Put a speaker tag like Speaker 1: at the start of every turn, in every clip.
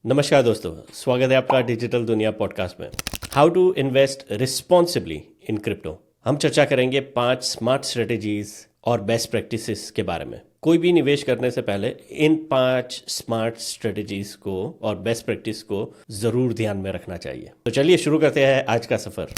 Speaker 1: नमस्कार दोस्तों, स्वागत है आपका डिजिटल दुनिया पॉडकास्ट में। How to invest responsibly in crypto. हम चर्चा करेंगे 5 स्मार्ट स्ट्रेटेजीज और बेस्ट प्रैक्टिसेस के बारे में। कोई भी निवेश करने से पहले इन 5 स्मार्ट स्ट्रेटेजीज को और बेस्ट प्रैक्टिस को जरूर ध्यान में रखना चाहिए। तो चलिए शुरू करते हैं आज का सफर।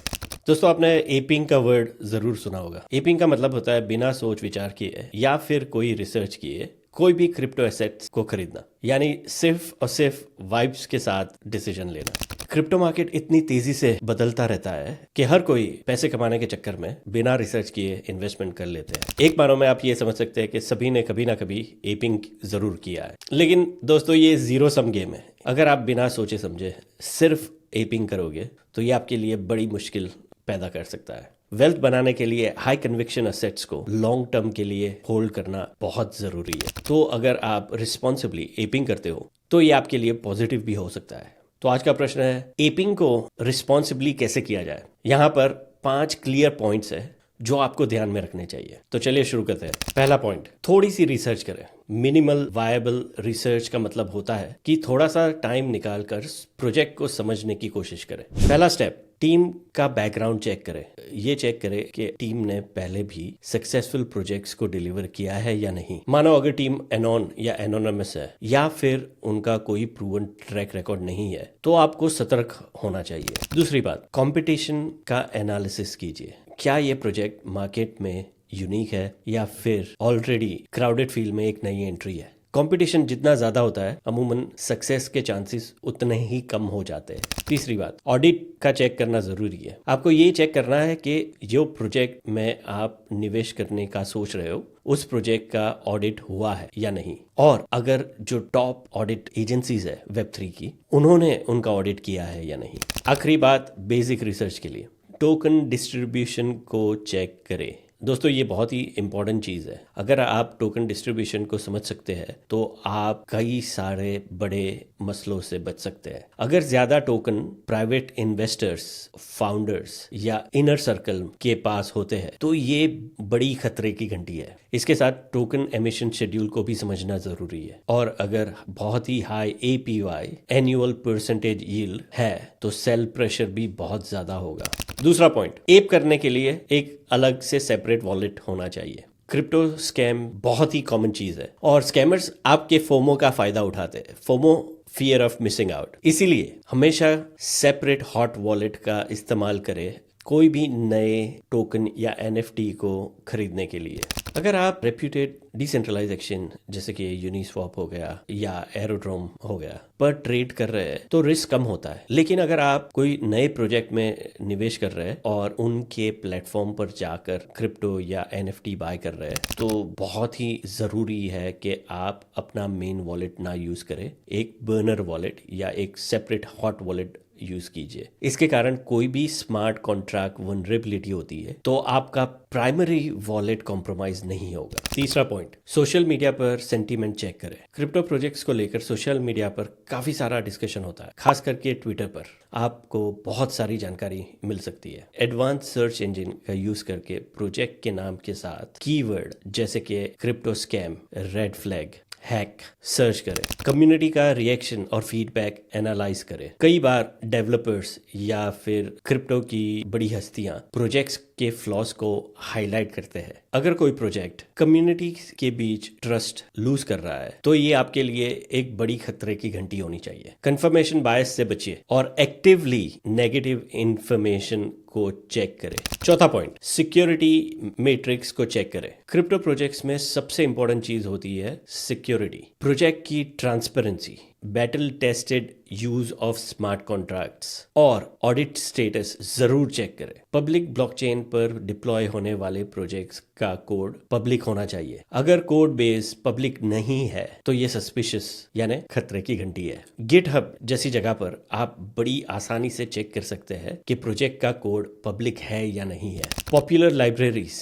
Speaker 1: दोस्तों, आपने एपिंग का वर्ड जरूर सुना होगा। एपिंग का मतलब होता है बिना सोच विचार किए या फिर कोई रिसर्च किए कोई भी क्रिप्टो एसेट्स को खरीदना, यानी सिर्फ और सिर्फ वाइब्स के साथ डिसीजन लेना। क्रिप्टो मार्केट इतनी तेजी से बदलता रहता है कि हर कोई पैसे कमाने के चक्कर में बिना रिसर्च किए इन्वेस्टमेंट कर लेते हैं। एक बारों में आप ये समझ सकते हैं कि सभी ने कभी ना कभी एपिंग जरूर किया है। लेकिन दोस्तों, ये जीरो सम गेम है। अगर आप बिना सोचे समझे सिर्फ एपिंग करोगे तो ये आपके लिए बड़ी मुश्किल पैदा कर सकता है। वेल्थ बनाने के लिए हाई कन्विक्शन असेट्स को लॉन्ग टर्म के लिए होल्ड करना बहुत जरूरी है। तो अगर आप रिस्पॉन्सिबली एपिंग करते हो तो ये आपके लिए पॉजिटिव भी हो सकता है। तो आज का प्रश्न है, एपिंग को रिस्पॉन्सिबली कैसे किया जाए। यहाँ पर 5 क्लियर पॉइंट्स है जो आपको ध्यान में रखने चाहिए। तो चलिए शुरू करते हैं। पहला पॉइंट, थोड़ी सी रिसर्च करें। मिनिमल वायबल रिसर्च का मतलब होता है कि थोड़ा सा टाइम निकाल कर प्रोजेक्ट को समझने की कोशिश करें। पहला स्टेप, टीम का बैकग्राउंड चेक करें। ये चेक करें कि टीम ने पहले भी सक्सेसफुल प्रोजेक्ट्स को डिलीवर किया है या नहीं। मानो अगर टीम एनोन या एनोनिमस है या फिर उनका कोई प्रूवन ट्रैक रिकॉर्ड नहीं है तो आपको सतर्क होना चाहिए। दूसरी बात, कंपटीशन का एनालिसिस कीजिए। क्या ये प्रोजेक्ट मार्केट में यूनिक है या फिर ऑलरेडी क्राउडेड फील्ड में एक नई एंट्री है। कंपटीशन जितना ज्यादा होता है अमूमन सक्सेस के चांसेस उतने ही कम हो जाते हैं। तीसरी बात, ऑडिट का चेक करना जरूरी है। आपको ये चेक करना है कि जो प्रोजेक्ट में आप निवेश करने का सोच रहे हो उस प्रोजेक्ट का ऑडिट हुआ है या नहीं, और अगर जो टॉप ऑडिट एजेंसीज है वेब3 की, उन्होंने उनका ऑडिट किया है या नहीं। आखिरी बात, बेसिक रिसर्च के लिए टोकन डिस्ट्रीब्यूशन को चेक करें। दोस्तों, ये बहुत ही इंपॉर्टेंट चीज़ है। अगर आप टोकन डिस्ट्रीब्यूशन को समझ सकते हैं तो आप कई सारे बड़े मसलों से बच सकते हैं। अगर ज़्यादा टोकन प्राइवेट इन्वेस्टर्स, फाउंडर्स या इनर सर्कल के पास होते हैं तो ये बड़ी खतरे की घंटी है। इसके साथ टोकन एमिशन शेड्यूल को भी समझना ज़रूरी है। और अगर बहुत ही high APY annual percentage yield है तो सेल प्रेशर भी बहुत ज़्यादा होगा। दूसरा पॉइंट, एप करने के लिए एक अलग से सेपरेट वॉलेट होना चाहिए। क्रिप्टो स्कैम बहुत ही कॉमन चीज है और स्कैमर्स आपके फोमो का फायदा उठाते हैं। FOMO, fear of missing out. इसीलिए हमेशा सेपरेट हॉट वॉलेट का इस्तेमाल करें कोई भी नए टोकन या NFT को खरीदने के लिए। अगर आप रेप्यूटेड डिसेंट्रलाइज एक्सचेंज जैसे कि यूनिस्वैप हो गया या एरोड्रोम हो गया पर ट्रेड कर रहे हैं तो रिस्क कम होता है। लेकिन अगर आप कोई नए प्रोजेक्ट में निवेश कर रहे हैं और उनके प्लेटफॉर्म पर जाकर क्रिप्टो या NFT बाय कर रहे हैं तो बहुत ही ज़रूरी है कि आप अपना मेन वॉलेट ना यूज़ करें, एक बर्नर वॉलेट या एक सेपरेट हॉट वॉलेट यूज कीजिए। इसके कारण कोई भी स्मार्ट कॉन्ट्रैक्ट वनरेबिलिटी होती है तो आपका प्राइमरी वॉलेट कॉम्प्रोमाइज नहीं होगा। तीसरा पॉइंट, सोशल मीडिया पर सेंटीमेंट चेक करें। क्रिप्टो प्रोजेक्ट्स को लेकर सोशल मीडिया पर काफी सारा डिस्कशन होता है, खास करके ट्विटर पर आपको बहुत सारी जानकारी मिल सकती है। एडवांस सर्च इंजन का यूज करके प्रोजेक्ट के नाम के साथ कीवर्ड जैसे कि crypto scam, red flag, hack search करें। कम्युनिटी का रिएक्शन और फीडबैक एनालाइज करें। कई बार डेवलपर्स या फिर क्रिप्टो की बड़ी हस्तियां प्रोजेक्ट्स के फ्लॉस को हाईलाइट करते हैं। अगर कोई प्रोजेक्ट कम्युनिटी के बीच ट्रस्ट लूज कर रहा है तो ये आपके लिए एक बड़ी खतरे की घंटी होनी चाहिए। कंफर्मेशन बायस से बचिए और एक्टिवली नेगेटिव इंफॉर्मेशन को चेक करें। चौथा पॉइंट, सिक्योरिटी मैट्रिक्स को चेक करें। क्रिप्टो प्रोजेक्ट्स में सबसे इंपॉर्टेंट चीज होती है सिक्योरिटी, प्रोजेक्ट की transparency, battle tested use of smart contracts और ऑडिट स्टेटस जरूर चेक करें। पब्लिक ब्लॉकचेन पर डिप्लॉय होने वाले प्रोजेक्ट्स का कोड पब्लिक होना चाहिए। अगर कोड बेस पब्लिक नहीं है तो ये सस्पिशियस यानी खतरे की घंटी है। गिटहब जैसी जगह पर आप बड़ी आसानी से चेक कर सकते हैं कि प्रोजेक्ट का कोड पब्लिक है या नहीं है। पॉपुलर लाइब्रेरीज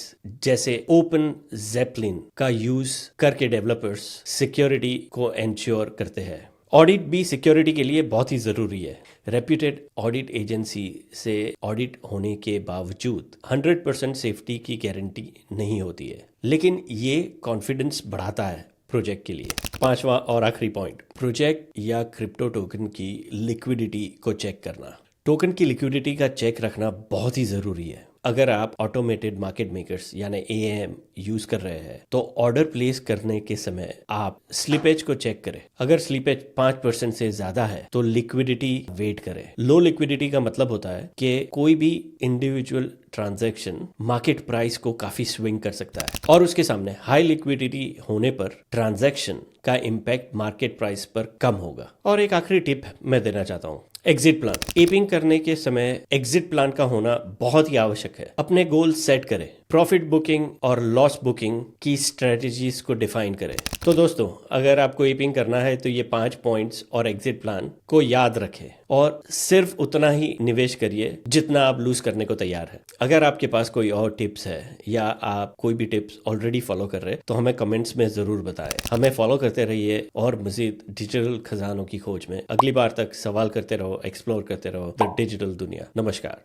Speaker 1: जैसे ओपन जेपलिन का यूज करके डेवलपर्स सिक्योरिटी को एंश्योर करते हैं। ऑडिट भी सिक्योरिटी के लिए बहुत ही ज़रूरी है। रेप्यूटेड ऑडिट एजेंसी से ऑडिट होने के बावजूद 100% सेफ्टी की गारंटी नहीं होती है, लेकिन ये कॉन्फिडेंस बढ़ाता है प्रोजेक्ट के लिए। पांचवा और आखिरी पॉइंट, प्रोजेक्ट या क्रिप्टो टोकन की लिक्विडिटी को चेक करना। टोकन की लिक्विडिटी का चेक रखना बहुत ही जरूरी है। अगर आप ऑटोमेटेड मार्केट मेकर्स यानी एएम यूज कर रहे हैं तो ऑर्डर प्लेस करने के समय आप स्लिपेज को चेक करें। अगर स्लिपेज 5% से ज्यादा है तो लिक्विडिटी वेट करें। लो लिक्विडिटी का मतलब होता है कि कोई भी इंडिविजुअल ट्रांजैक्शन मार्केट प्राइस को काफी स्विंग कर सकता है, और उसके सामने हाई लिक्विडिटी होने पर ट्रांजैक्शन का इम्पैक्ट मार्केट प्राइस पर कम होगा। और एक आखिरी टिप मैं देना चाहता हूँ, एग्जिट प्लान। एपिंग करने के समय एग्जिट प्लान का होना बहुत ही आवश्यक है। अपने गोल सेट करें, प्रॉफिट बुकिंग और लॉस बुकिंग की स्ट्रेटजीज को डिफाइन करें। तो दोस्तों, अगर आपको एपिंग करना है तो ये 5 पॉइंट्स और एग्जिट प्लान को याद रखें और सिर्फ उतना ही निवेश करिए जितना आप लूज करने को तैयार है। अगर आपके पास कोई और टिप्स है या आप कोई भी टिप्स ऑलरेडी फॉलो कर रहे हैं तो हमें कमेंट्स में जरूर बताएं। हमें फॉलो करते रहिए और मजीद डिजिटल खजानों की खोज में। अगली बार तक सवाल करते रहो, एक्सप्लोर करते रहो द डिजिटल दुनिया। नमस्कार।